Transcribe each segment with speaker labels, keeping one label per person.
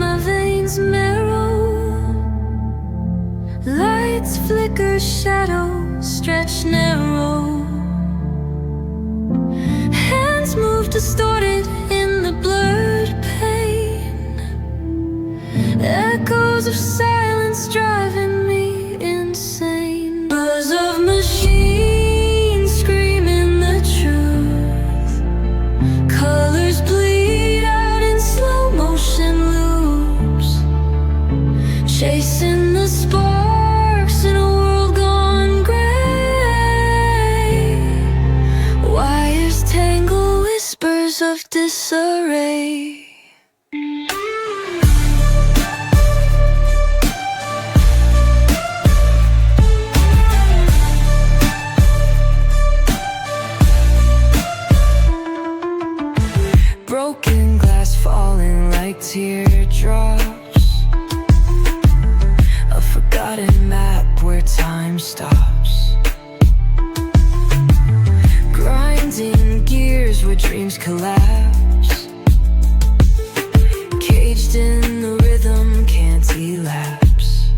Speaker 1: my veins marrow. Lights flicker, shadows stretch narrow. Hands move distorted in the blurred pain. Echoes of silence driving me insane. Buzz of machines screaming the truth. Colors bleed out in slow motion loops, chasing the sparks in a world gone gray. Wires tangle, whispers of disarray. Broken glass falling like teardrops, a forgotten map where time stops. Grinding gears where dreams collapse, caged in the rhythm, can't elapse.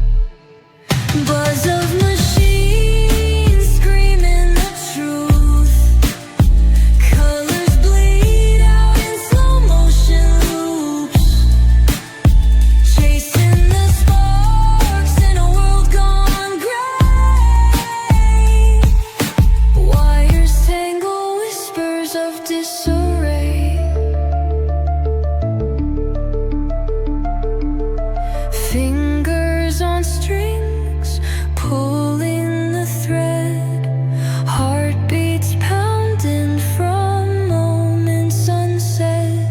Speaker 1: Buzz of machines screaming the truth. Colors bleed out in slow motion loops, chasing the sparks in a world gone gray. Wires tangle, whispers of disarray. Fingers on strings, pulling the thread. Heartbeats pounding from moments unsaid.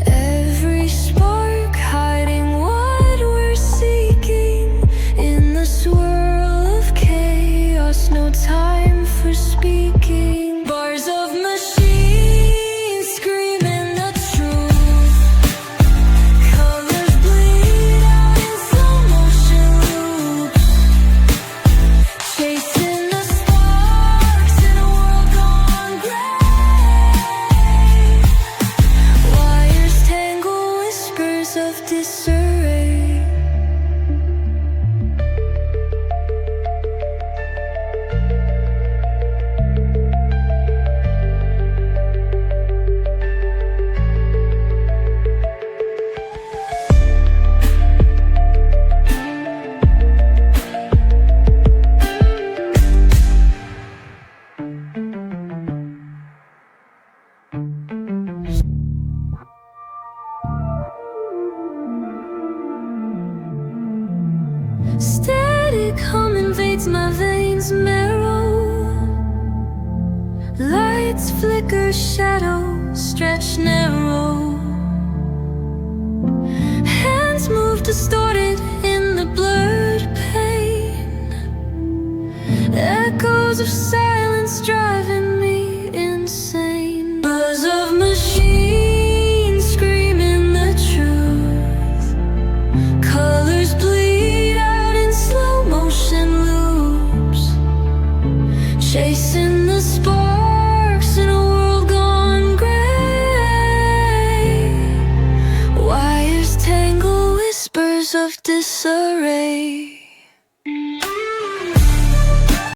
Speaker 1: Every spark hiding what we're seeking. In the swirl of chaos, no time for speaking. Bars of machines screaming the truth. Colors bleed out in slow motion loops, chasing the sparks in a world gone gray. Wires tangle, whispers of disarray. Static hum invades my veins marrow. Lights flicker, shadows stretch narrow. Hands move distorted in the blurred pain. Echoes of silence driving me insane. Buzz of machines screaming the truth. Colors bleed out in slow motion loops, chasing the sparks in a world gone gray. Wires tangle, whispers of disarray.